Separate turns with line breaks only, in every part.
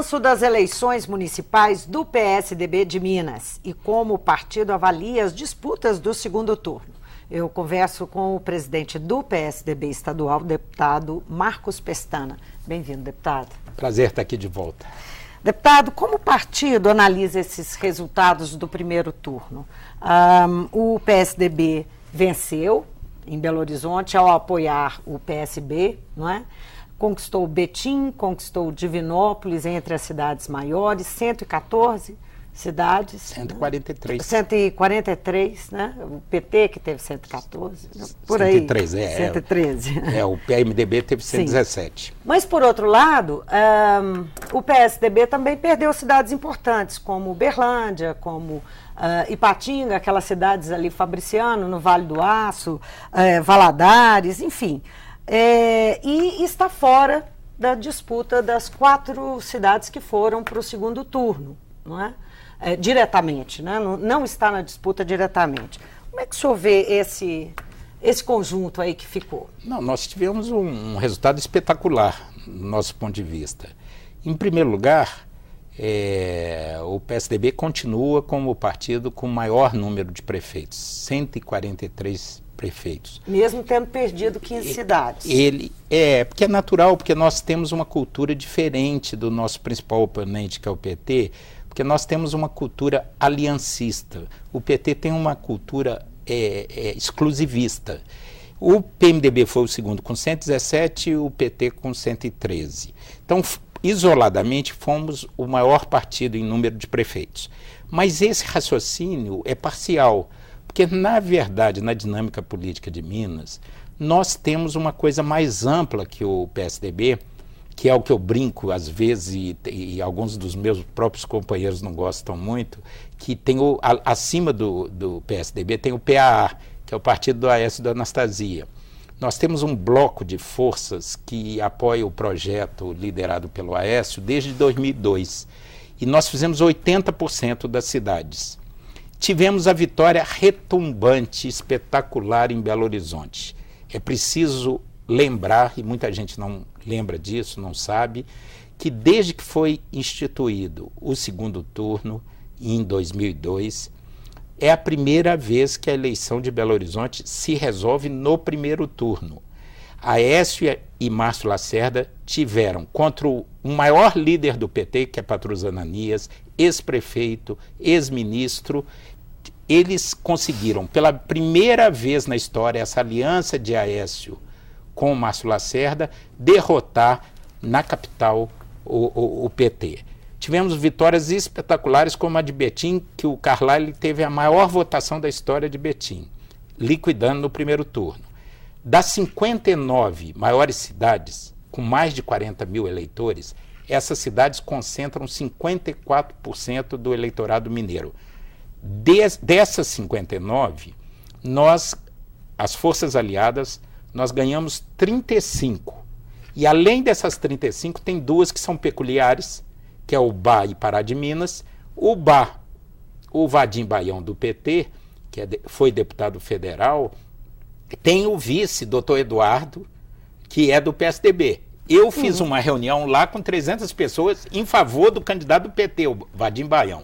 balanço das eleições municipais do PSDB de Minas e como o partido avalia as disputas do segundo turno. Eu converso com o presidente do PSDB estadual, deputado Marcos Pestana. Bem-vindo, deputado.
Prazer estar aqui de volta.
Deputado, como o partido analisa esses resultados do primeiro turno? O PSDB venceu em Belo Horizonte ao apoiar o PSB, não é? Conquistou Betim, conquistou Divinópolis entre as cidades maiores, 114 cidades.
143.
Né? 143, né? O PT que teve 114, por aí.
113,
113.
O PMDB teve 117.
Sim. Mas, por outro lado, o PSDB também perdeu cidades importantes, como Uberlândia, como Ipatinga, aquelas cidades ali, Fabriciano, no Vale do Aço, Valadares, enfim. E está fora da disputa das 4 cidades que foram para o segundo turno, não é? Diretamente, né? Não está na disputa diretamente. Como é que o senhor vê esse conjunto aí que ficou?
Não, nós tivemos um resultado espetacular, do nosso ponto de vista. Em primeiro lugar, o PSDB continua como o partido com o maior número de prefeitos, 143 prefeitos.
Mesmo tendo perdido 15 cidades.
Porque é natural, porque nós temos uma cultura diferente do nosso principal oponente, que é o PT, porque nós temos uma cultura aliancista. O PT tem uma cultura exclusivista. O PMDB foi o segundo com 117 e o PT com 113. Então, isoladamente, fomos o maior partido em número de prefeitos. Mas esse raciocínio é parcial, porque, na verdade, na dinâmica política de Minas, nós temos uma coisa mais ampla que o PSDB, que é o que eu brinco às vezes, e alguns dos meus próprios companheiros não gostam muito, que tem acima do PSDB tem o PAA, que é o partido do Aécio e da Anastasia. Nós temos um bloco de forças que apoia o projeto liderado pelo Aécio desde 2002. E nós fizemos 80% das cidades. Tivemos a vitória retumbante, espetacular em Belo Horizonte. É preciso lembrar, e muita gente não lembra disso, não sabe, que desde que foi instituído o segundo turno, em 2002, é a primeira vez que a eleição de Belo Horizonte se resolve no primeiro turno. Aécio e Márcio Lacerda tiveram contra o maior líder do PT, que é Patrus Ananias, ex-prefeito, ex-ministro. Eles conseguiram, pela primeira vez na história, essa aliança de Aécio com o Márcio Lacerda, derrotar na capital o PT. Tivemos vitórias espetaculares como a de Betim, que o Carlyle teve a maior votação da história de Betim, liquidando no primeiro turno. Das 59 maiores cidades, com mais de 40 mil eleitores, essas cidades concentram 54% do eleitorado mineiro. Dessas 59, as forças aliadas, nós ganhamos 35. E além dessas 35, tem 2 que são peculiares, que é o BA e Pará de Minas. O BA, o Vadim Baião do PT, que foi deputado federal, tem o vice, doutor Eduardo, que é do PSDB. Eu fiz uma reunião lá com 300 pessoas em favor do candidato do PT, o Vadim Baião.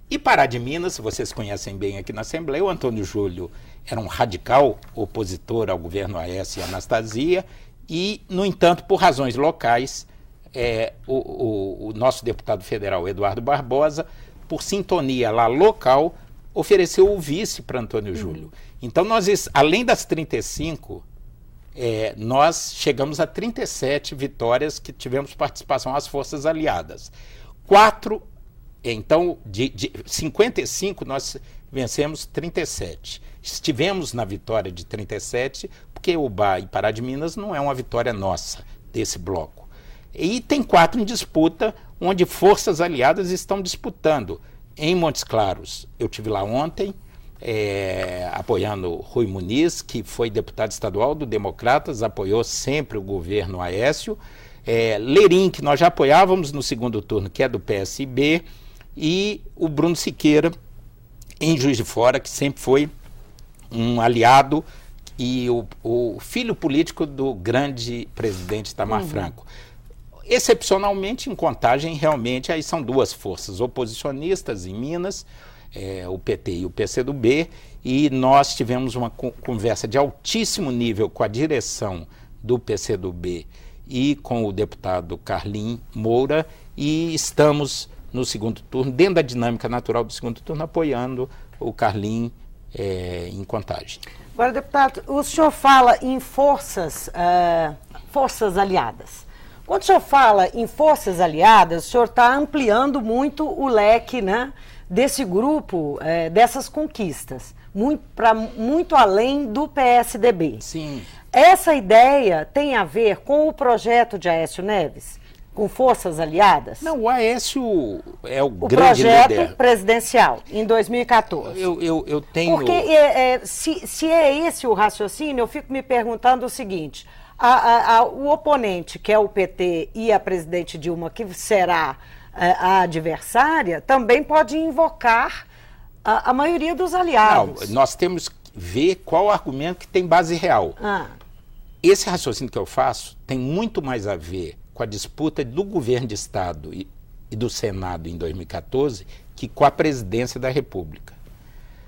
E Pará de Minas, vocês conhecem bem aqui na Assembleia, o Antônio Júlio era um radical opositor ao governo Aécio e Anastasia, e, no entanto, por razões locais, o nosso deputado federal, Eduardo Barbosa, por sintonia lá local, ofereceu o vice para Antônio Júlio. Então, nós, além das 35, nós chegamos a 37 vitórias que tivemos participação às forças aliadas. 4, então, de 55, nós vencemos 37. Estivemos na vitória de 37, porque o BA e Pará de Minas não é uma vitória nossa, desse bloco. E tem 4 em disputa, onde forças aliadas estão disputando. Em Montes Claros, eu estive lá ontem, apoiando Rui Muniz, que foi deputado estadual do Democratas, apoiou sempre o governo Aécio. Lerim, que nós já apoiávamos no segundo turno, que é do PSB, e o Bruno Siqueira, em Juiz de Fora, que sempre foi um aliado e o filho político do grande presidente Itamar Franco. Excepcionalmente, em Contagem, realmente, aí são duas forças oposicionistas em Minas, o PT e o PCdoB, e nós tivemos uma conversa de altíssimo nível com a direção do PCdoB e com o deputado Carlim Moura, e estamos no segundo turno, dentro da dinâmica natural do segundo turno, apoiando o Carlim em Contagem.
Agora, deputado, o senhor fala em forças aliadas. Quando o senhor fala em forças aliadas, o senhor está ampliando muito o leque, né, desse grupo, dessas conquistas, muito além do PSDB.
Sim.
Essa ideia tem a ver com o projeto de Aécio Neves? Com forças aliadas?
Não, o Aécio é o grande
projeto
líder
presidencial, em 2014.
Eu tenho...
Porque se é esse o raciocínio, eu fico me perguntando o seguinte: o oponente, que é o PT, e a presidente Dilma, que será a adversária, também pode invocar a maioria dos aliados.
Não, nós temos que ver qual o argumento que tem base real. Esse raciocínio que eu faço tem muito mais a ver com a disputa do governo de Estado e do Senado em 2014 que com a presidência da República.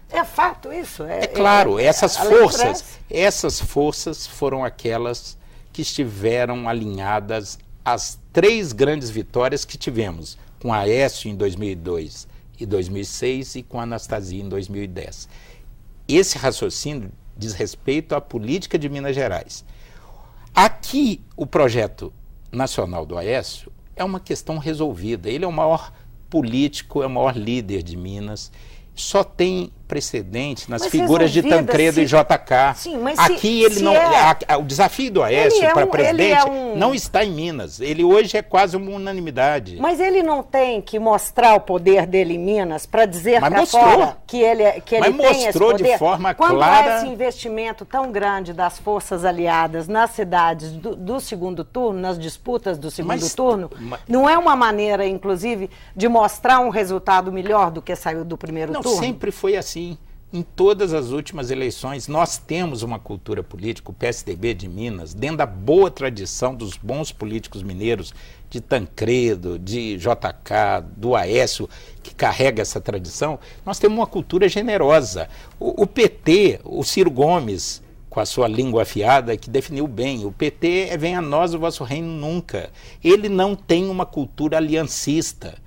É fato isso?
É claro, essas forças foram aquelas que estiveram alinhadas às três grandes vitórias que tivemos, com Aécio em 2002 e 2006 e com Anastasia em 2010. Esse raciocínio diz respeito à política de Minas Gerais. Aqui, o projeto nacional do Aécio é uma questão resolvida. Ele é o maior político, é o maior líder de Minas. Só tem precedente nas figuras de Tancredo e JK.
Sim, mas
aqui ele não. O desafio do Aécio para presidente não está em Minas. Ele hoje é quase uma unanimidade.
Mas ele não tem que mostrar o poder dele em Minas para dizer para fora que ele tem esse poder?
De forma
Quando
clara.
Há esse investimento tão grande das forças aliadas nas cidades do segundo turno, nas disputas do segundo turno, não é uma maneira, inclusive, de mostrar um resultado melhor do que saiu do primeiro turno?
Sempre foi assim. Em todas as últimas eleições, nós temos uma cultura política, o PSDB de Minas, dentro da boa tradição dos bons políticos mineiros, de Tancredo, de JK, do Aécio, que carrega essa tradição. Nós temos uma cultura generosa. O PT, o Ciro Gomes, com a sua língua afiada, que definiu bem, o PT venha a nós o vosso reino nunca. Ele não tem uma cultura aliancista.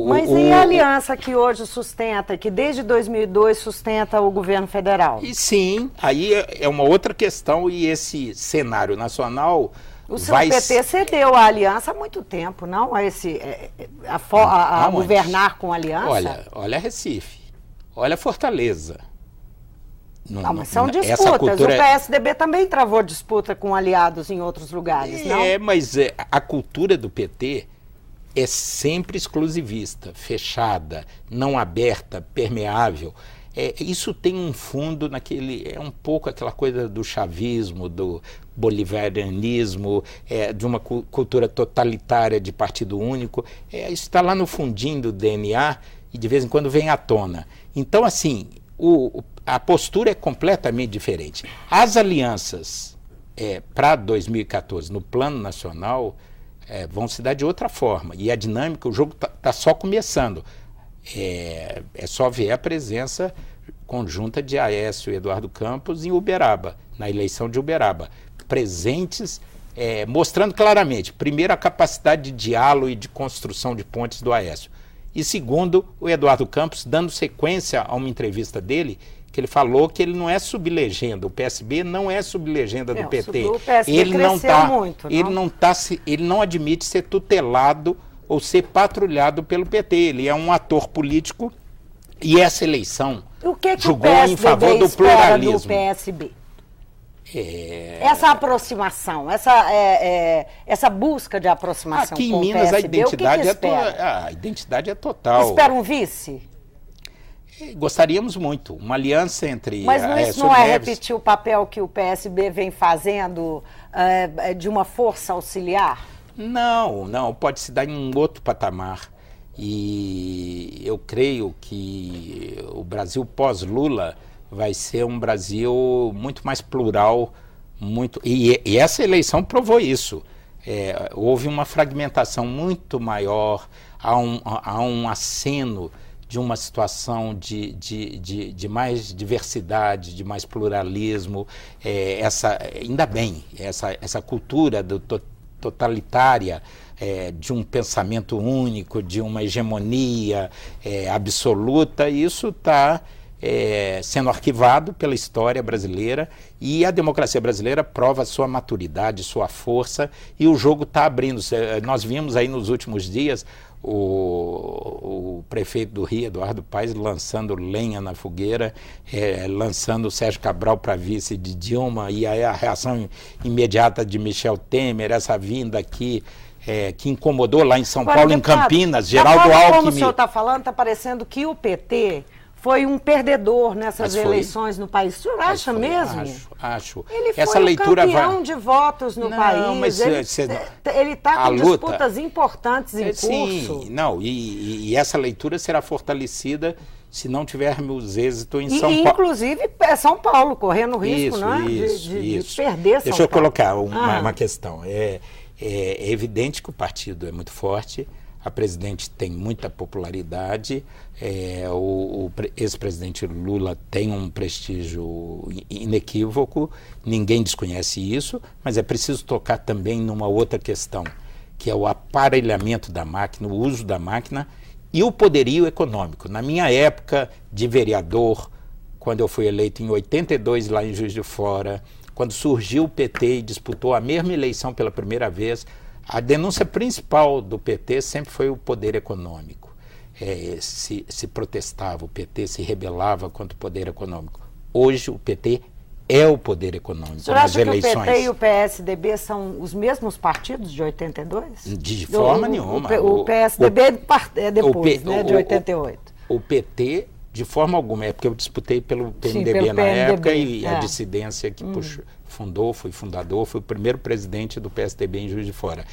Mas e a aliança que hoje sustenta, que desde 2002 sustenta o governo federal?
E sim, aí é uma outra questão, e esse cenário nacional
O PT cedeu à aliança há muito tempo, não? A governar com aliança?
Olha Recife, olha Fortaleza.
Não, mas são disputas. O PSDB também travou disputa com aliados em outros lugares, não?
Mas a cultura do PT é sempre exclusivista, fechada, não aberta, permeável. Isso tem um fundo é um pouco aquela coisa do chavismo, do bolivarianismo, de uma cultura totalitária de partido único. Isso está lá no fundinho do DNA e de vez em quando vem à tona. Então, assim, a postura é completamente diferente. As alianças para 2014 no plano nacional vão se dar de outra forma. E a dinâmica, o jogo está só começando. É só ver a presença conjunta de Aécio e Eduardo Campos em Uberaba, na eleição de Uberaba. Presentes, mostrando claramente, primeiro, a capacidade de diálogo e de construção de pontes do Aécio. E segundo, o Eduardo Campos dando sequência a uma entrevista dele, que ele falou que ele não é sublegenda, o PSB não é sublegenda do PT.
O PSB cresceu muito.
Ele não admite ser tutelado ou ser patrulhado pelo PT. Ele é um ator político e essa eleição jogou em favor do pluralismo.
Do PSB? Essa aproximação, essa busca de aproximação
aqui
com
em Minas,
o PSB,
a identidade é total.
Espera um vice?
Gostaríamos muito. Uma aliança entre
Mas isso não é repetir o papel que o PSB vem fazendo de uma força auxiliar?
Não. Pode se dar em um outro patamar. E eu creio que o Brasil pós-Lula vai ser um Brasil muito mais plural. E essa eleição provou isso. houve uma fragmentação muito maior, há um aceno de uma situação de mais diversidade, de mais pluralismo, ainda bem, essa cultura totalitária, de um pensamento único, de uma hegemonia absoluta, isso está sendo arquivado pela história brasileira, e a democracia brasileira prova sua maturidade, sua força, e o jogo está abrindo. Nós vimos aí nos últimos dias o prefeito do Rio, Eduardo Paes, lançando lenha na fogueira, lançando o Sérgio Cabral para vice de Dilma, e aí a reação imediata de Michel Temer, essa vinda aqui, que incomodou lá em São Paulo, em Campinas, Geraldo Alckmin.
Como o senhor está falando, está parecendo que o PT foi um perdedor nessas eleições no país. O senhor acha mesmo?
Acho.
Ele foi o campeão de votos no país. Mas ele está com disputas importantes em curso.
Sim, e essa leitura será fortalecida se não tivermos êxito em São Paulo.
Inclusive, São Paulo, correndo risco, de perder São Paulo.
Deixa eu colocar uma questão. É evidente que o partido é muito forte, a presidente tem muita popularidade, o ex-presidente Lula tem um prestígio inequívoco, ninguém desconhece isso, mas é preciso tocar também numa outra questão, que é o aparelhamento da máquina, o uso da máquina e o poderio econômico. Na minha época de vereador, quando eu fui eleito em 82 lá em Juiz de Fora, quando surgiu o PT e disputou a mesma eleição pela primeira vez, a denúncia principal do PT sempre foi o poder econômico. Se protestava, o PT se rebelava contra o poder econômico. Hoje o PT é o poder econômico nas eleições.
Você acha que o PT e o PSDB são os mesmos partidos de 82?
De forma nenhuma.
O PSDB é depois, de 88.
O PT, de forma alguma, é porque eu disputei pelo PMDB na época, e a dissidência que fui fundador, fui o primeiro presidente do PSDB em Juiz de Fora.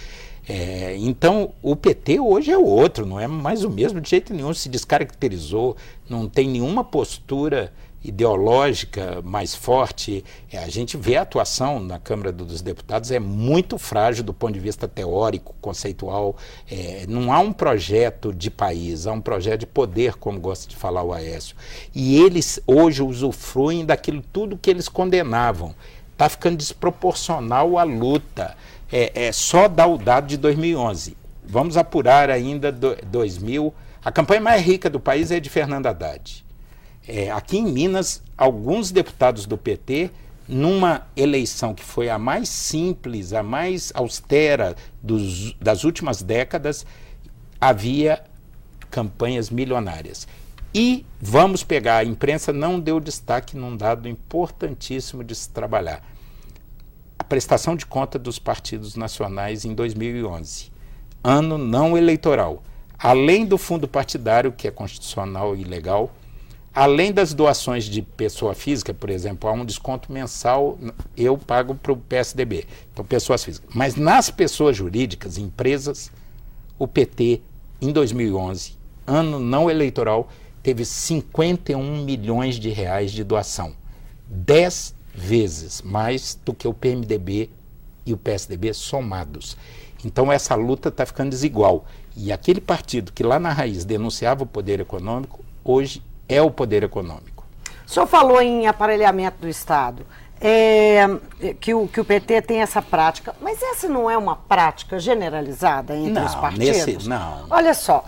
Então, o PT hoje é outro, não é mais o mesmo de jeito nenhum, se descaracterizou, não tem nenhuma postura ideológica mais forte. A gente vê a atuação na Câmara dos Deputados, é muito frágil do ponto de vista teórico, conceitual. Não há um projeto de país, há um projeto de poder, como gosta de falar o Aécio. E eles hoje usufruem daquilo tudo que eles condenavam. Está ficando desproporcional a luta. Só dar o dado de 2011. Vamos apurar ainda 2000. A campanha mais rica do país é de Fernando Haddad. Aqui em Minas, alguns deputados do PT, numa eleição que foi a mais simples, a mais austera das últimas décadas, havia campanhas milionárias. E vamos pegar, a imprensa não deu destaque num dado importantíssimo de se trabalhar. A prestação de conta dos partidos nacionais em 2011, ano não eleitoral. Além do fundo partidário, que é constitucional e legal, além das doações de pessoa física, por exemplo, há um desconto mensal, eu pago para o PSDB, então pessoas físicas. Mas nas pessoas jurídicas, empresas, o PT, em 2011, ano não eleitoral, teve 51 milhões de reais de doação. 10 vezes mais do que o PMDB e o PSDB somados. Então essa luta está ficando desigual. E aquele partido que lá na raiz denunciava o poder econômico, hoje é o poder econômico.
O senhor falou em aparelhamento do Estado, que o PT tem essa prática, mas essa não é uma prática generalizada entre os partidos?
Não.
Olha só,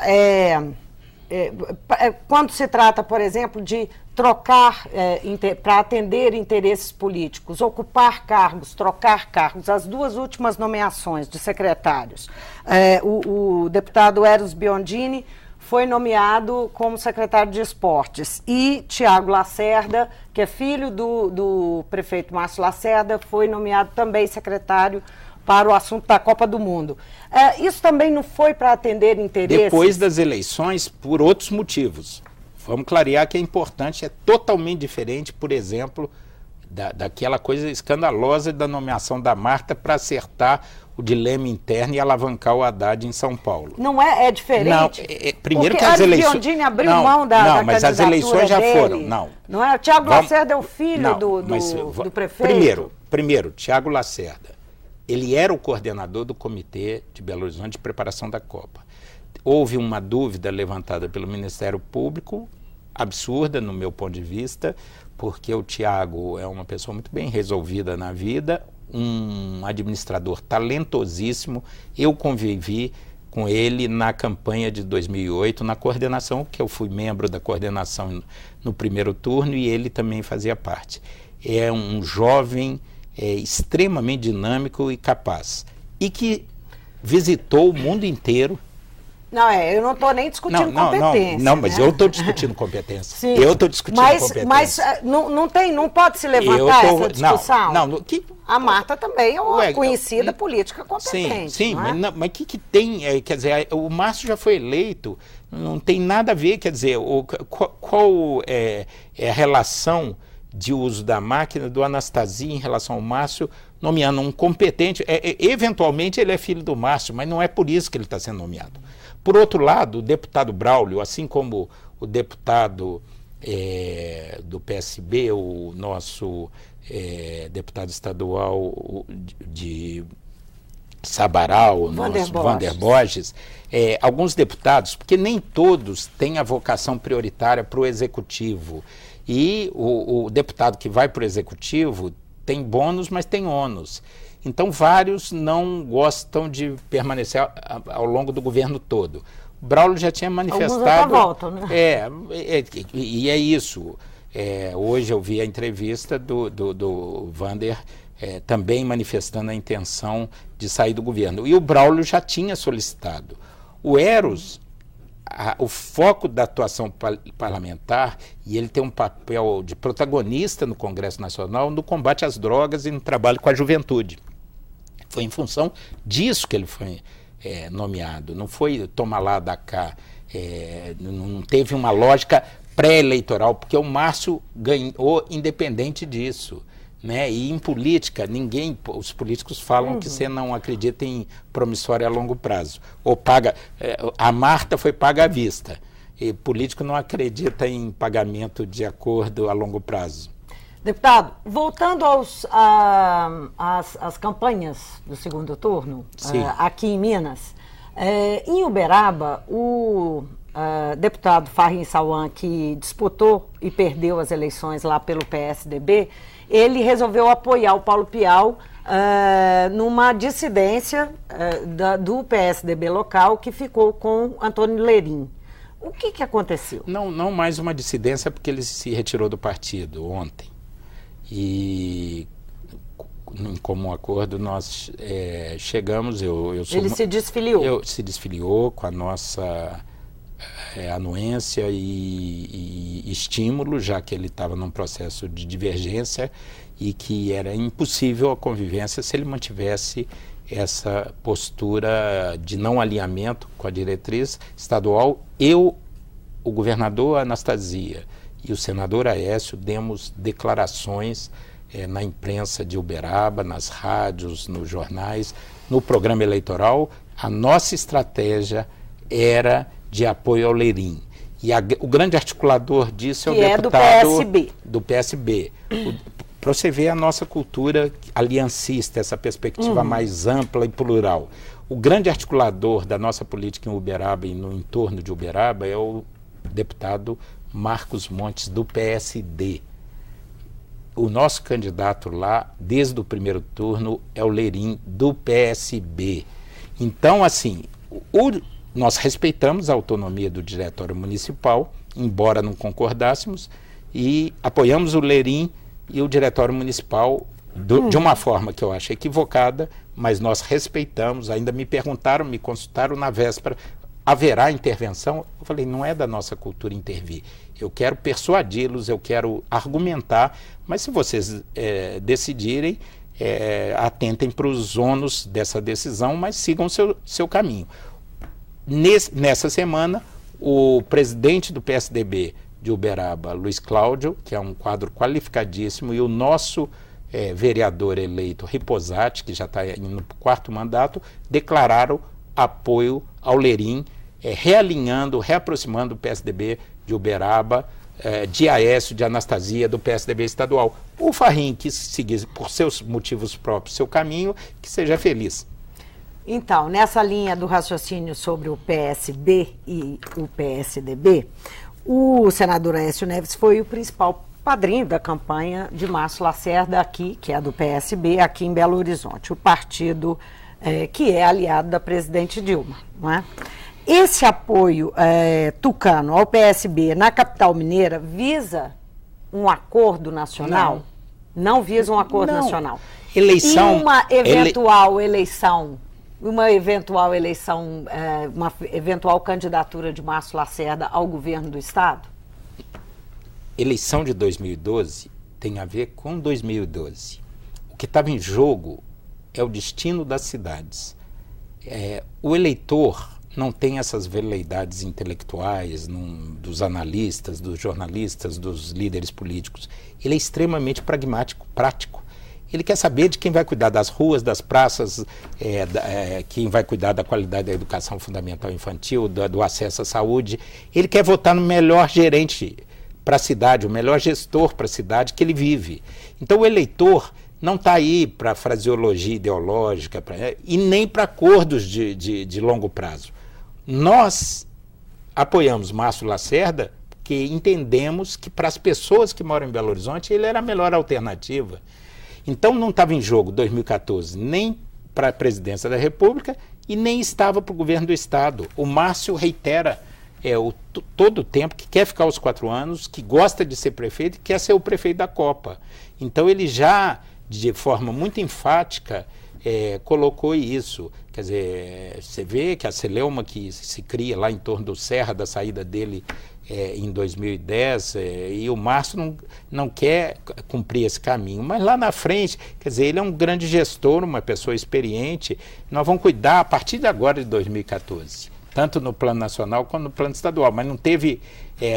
quando se trata, por exemplo, de trocar para atender interesses políticos, ocupar cargos, trocar cargos, as duas últimas nomeações de secretários, o deputado Eros Biondini foi nomeado como secretário de Esportes e Tiago Lacerda, que é filho do prefeito Márcio Lacerda, foi nomeado também secretário para o assunto da Copa do Mundo. Isso também não foi para atender interesses?
Depois das eleições, por outros motivos. Vamos clarear que é importante, é totalmente diferente, por exemplo, daquela coisa escandalosa da nomeação da Marta para acertar o dilema interno e alavancar o Haddad em São Paulo.
Não é diferente?
Não, primeiro que as eleições...
Biondini abriu mão da
mas as eleições já foram,
Não é? O Tiago Lacerda é o filho do prefeito?
Primeiro, Tiago Lacerda ele era o coordenador do Comitê de Belo Horizonte de preparação da Copa. Houve uma dúvida levantada pelo Ministério Público, absurda no meu ponto de vista, porque o Thiago é uma pessoa muito bem resolvida na vida, um administrador talentosíssimo. Eu convivi com ele na campanha de 2008, na coordenação, que eu fui membro da coordenação no primeiro turno e ele também fazia parte. É um jovem extremamente dinâmico e capaz, e que visitou o mundo inteiro.
Não, eu não estou nem discutindo competência.
Não, mas eu estou discutindo competência.
Sim,
eu estou discutindo competência.
Mas não pode se levantar essa discussão? A Marta também é uma conhecida política competente.
Sim, mas o que tem? Quer dizer, o Márcio já foi eleito, não tem nada a ver, quer dizer, qual é a relação de uso da máquina do Anastasia em relação ao Márcio, nomeando um competente. Eventualmente ele é filho do Márcio, mas não é por isso que ele está sendo nomeado. Por outro lado, o deputado Braulio, assim como o deputado do PSB, o nosso deputado estadual de Sabará, o nosso Vander Borges, alguns deputados, porque nem todos têm a vocação prioritária para o executivo. E o deputado que vai para o executivo tem bônus, mas tem ônus. Então, vários não gostam de permanecer ao longo do governo todo. O Braulio já tinha manifestado...
Alguns até voltam, né?
E é isso. Hoje eu vi a entrevista do Vander também manifestando a intenção de sair do governo. E o Braulio já tinha solicitado. O Eros, o foco da atuação parlamentar, e ele tem um papel de protagonista no Congresso Nacional no combate às drogas e no trabalho com a juventude. Foi em função disso que ele foi nomeado, não foi tomar lá da cá, não teve uma lógica pré-eleitoral, porque o Márcio ganhou independente disso. Né? E em política, os políticos falam que você não acredita em promissória a longo prazo. Ou paga, a Marta foi paga à vista. E político não acredita em pagamento de acordo a longo prazo.
Deputado, voltando às campanhas do segundo turno, aqui em Minas, em Uberaba, o deputado Farrim Sauan, que disputou e perdeu as eleições lá pelo PSDB, ele resolveu apoiar o Paulo Pial numa dissidência do PSDB local, que ficou com Antônio Lerim. O que aconteceu?
Não mais uma dissidência, porque ele se retirou do partido ontem. E, em comum acordo, nós chegamos...
Ele se desfiliou?
Se desfiliou com a nossa anuência e estímulo, já que ele estava num processo de divergência e que era impossível a convivência se ele mantivesse essa postura de não alinhamento com a diretriz estadual. O governador Anastasia e o senador Aécio demos declarações na imprensa de Uberaba, nas rádios, nos jornais, no programa eleitoral. A nossa estratégia era de apoio ao Lerim. E o grande articulador disso é o deputado do PSB. Para você ver a nossa cultura aliancista, essa perspectiva mais ampla e plural. O grande articulador da nossa política em Uberaba e no entorno de Uberaba é o deputado Marcos Montes, do PSD. O nosso candidato lá, desde o primeiro turno, é o Lerim, do PSB. Então, assim, nós respeitamos a autonomia do Diretório Municipal, embora não concordássemos, e apoiamos o Lerim e o Diretório Municipal de uma forma que eu acho equivocada, mas nós respeitamos. Ainda me perguntaram, me consultaram na véspera, haverá intervenção? Eu falei, não é da nossa cultura intervir. Eu quero persuadi-los, eu quero argumentar, mas se vocês decidirem, atentem para os ônus dessa decisão, mas sigam seu caminho. Nessa semana, o presidente do PSDB de Uberaba, Luiz Cláudio, que é um quadro qualificadíssimo, e o nosso vereador eleito, Riposati, que já está indo para o 4º mandato, declararam apoio ao Lerim, realinhando, reaproximando o PSDB de Uberaba de Aécio, de Anastasia, do PSDB estadual. O Farrim quis seguir, por seus motivos próprios, seu caminho, que seja feliz.
Então, nessa linha do raciocínio sobre o PSB e o PSDB, o senador Aécio Neves foi o principal padrinho da campanha de Márcio Lacerda aqui, que é do PSB, aqui em Belo Horizonte, o partido que é aliado da presidente Dilma, não é? Esse apoio tucano ao PSB na capital mineira visa um acordo nacional? Não visa um acordo nacional.
Eleição.
E uma eventual eleição, uma eventual candidatura de Márcio Lacerda ao governo do Estado?
Eleição de 2012 tem a ver com 2012. O que estava em jogo é o destino das cidades. O eleitor não tem essas veleidades intelectuais dos analistas, dos jornalistas, dos líderes políticos. Ele é extremamente pragmático, prático. Ele quer saber de quem vai cuidar das ruas, das praças, quem vai cuidar da qualidade da educação fundamental infantil, do acesso à saúde. Ele quer votar no melhor gerente para a cidade, o melhor gestor para a cidade que ele vive. Então o eleitor não está aí para fraseologia ideológica e nem para acordos de longo prazo. Nós apoiamos Márcio Lacerda porque entendemos que para as pessoas que moram em Belo Horizonte ele era a melhor alternativa. Então não estava em jogo 2014 nem para a presidência da República e nem estava para o governo do Estado. O Márcio reitera todo o tempo que quer ficar os 4 anos, que gosta de ser prefeito e quer ser o prefeito da Copa. Então ele já, de forma muito enfática, colocou isso. Quer dizer, você vê que a celeuma que se cria lá em torno do Serra, da saída dele em 2010, e o Márcio não quer cumprir esse caminho. Mas lá na frente, quer dizer, ele é um grande gestor, uma pessoa experiente. Nós vamos cuidar a partir de agora de 2014. Tanto no plano nacional quanto no plano estadual, mas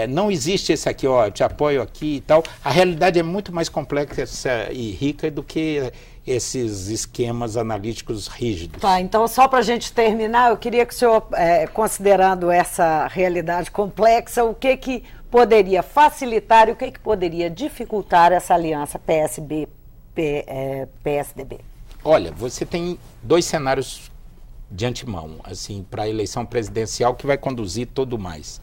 não existe esse aqui, eu te apoio aqui e tal. A realidade é muito mais complexa e rica do que esses esquemas analíticos rígidos.
Tá, então só para a gente terminar, eu queria que o senhor, considerando essa realidade complexa, o que poderia facilitar e o que poderia dificultar essa aliança PSB-PSDB?
Olha, você tem 2 cenários de antemão, assim, para a eleição presidencial que vai conduzir todo mais.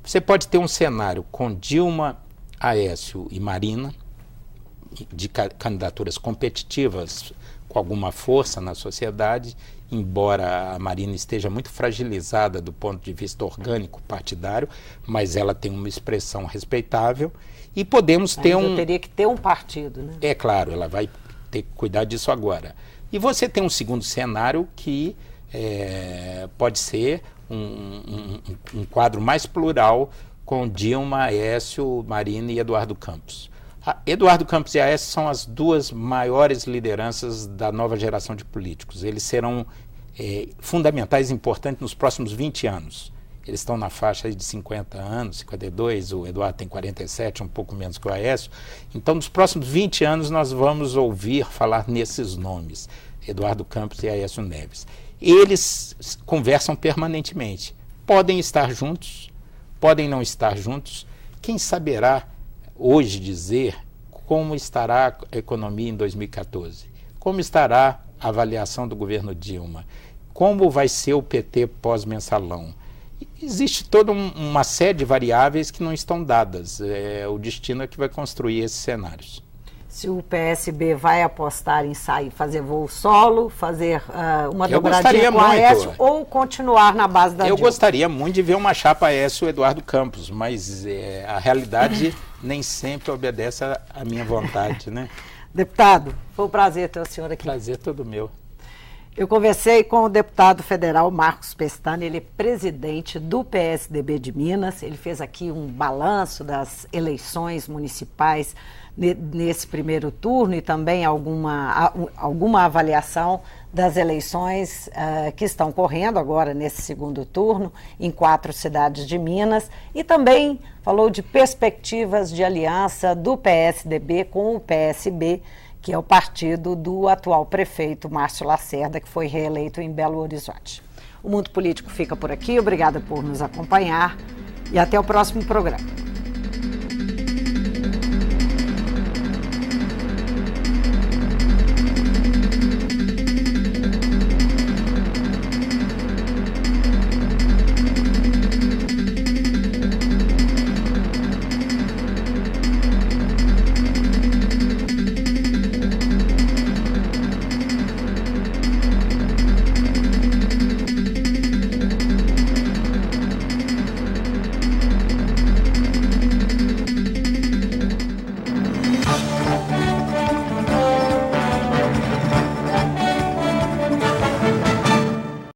Você pode ter um cenário com Dilma, Aécio e Marina, de candidaturas competitivas com alguma força na sociedade, embora a Marina esteja muito fragilizada do ponto de vista orgânico partidário, mas ela tem uma expressão respeitável e podemos ter
teria que ter um partido, né?
É claro, ela vai ter que cuidar disso agora. E você tem um segundo cenário que pode ser um quadro mais plural com Dilma, Aécio, Marina e Eduardo Campos. Eduardo Campos e Aécio são as 2 maiores lideranças da nova geração de políticos. Eles serão fundamentais e importantes nos próximos 20 anos. Eles estão na faixa de 50 anos, 52, o Eduardo tem 47, um pouco menos que o Aécio. Então, nos próximos 20 anos, nós vamos ouvir falar nesses nomes, Eduardo Campos e Aécio Neves. Eles conversam permanentemente. Podem estar juntos, podem não estar juntos. Quem saberá hoje dizer como estará a economia em 2014? Como estará a avaliação do governo Dilma? Como vai ser o PT pós-mensalão? Existe toda uma série de variáveis que não estão dadas. O destino é que vai construir esses cenários.
Se o PSB vai apostar em sair, fazer voo solo, fazer uma dobradinha com a Aécio ou continuar na base da Dilma?
Eu gostaria muito de ver uma chapa Aécio-Eduardo Campos, mas a realidade nem sempre obedece à minha vontade, né?
Deputado, foi um prazer ter o senhor aqui.
Prazer todo meu.
Eu conversei com o deputado federal Marcos Pestana, ele é presidente do PSDB de Minas, ele fez aqui um balanço das eleições municipais nesse primeiro turno e também alguma avaliação das eleições que estão correndo agora nesse segundo turno em 4 cidades de Minas e também falou de perspectivas de aliança do PSDB com o PSB, que é o partido do atual prefeito Márcio Lacerda, que foi reeleito em Belo Horizonte. O Mundo Político fica por aqui, obrigada por nos acompanhar e até o próximo programa.